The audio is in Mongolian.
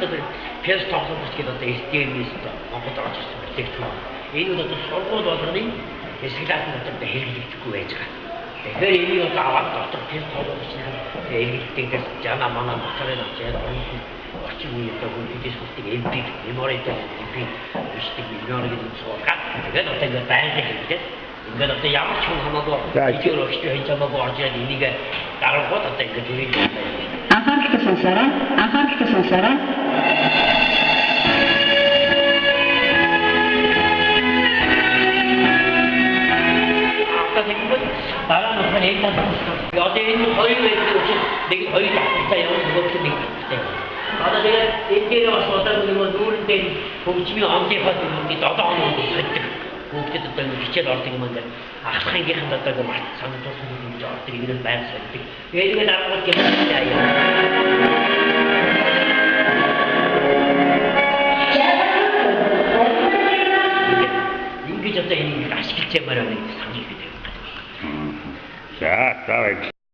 одоо пьес тоглох гэдэг одоо STM-ээс Монгол орж ирсэн бүтээгдэхүүн. Энэ нь одоо сургууль болгоны эсгэлээд одоо хэрэглэгдэхгүй байж байгаа. Тэгэхээр энийг одоо аваад дотор пьес тоглох чинь хэрэглэгдээс жана мана мацарын авчаад орчин үеийн одоо хүндэс хүсдэг MP memory-тэй MP бичдэг memory гэдэг суулгаад тэгээд одоо ингэ байнга хэрэглээд ингээд одоо ямар ч хүн хамаагүй видео өгчтэй хийж хамаагүй орж ирээд энийг дарангууд одоо ингээд үрийг анхааралтай сонсоорой. Дараа нь одоо энэ одоо энэ хоёр байдаг нэг хоёр тавтай явах гэдэг нэг тавтай. Одоо тэгээд энэ дээр бас одоо нэг нүүрэн дээр хөгжмийн онцгой хүмүүсийн 7 хоног байдаг. Бүгдэд одоо хичээл ордог юм ингээд ахлахынгийнх одоо ингээд санаа тулсан хүмүүс ордог ирэл байр саддаг. Тэгээд ингээд аргууд гэмээр яа. Ингэж одоо энийг ашиглаж ямаар байна гэж санаж байна. За, давай.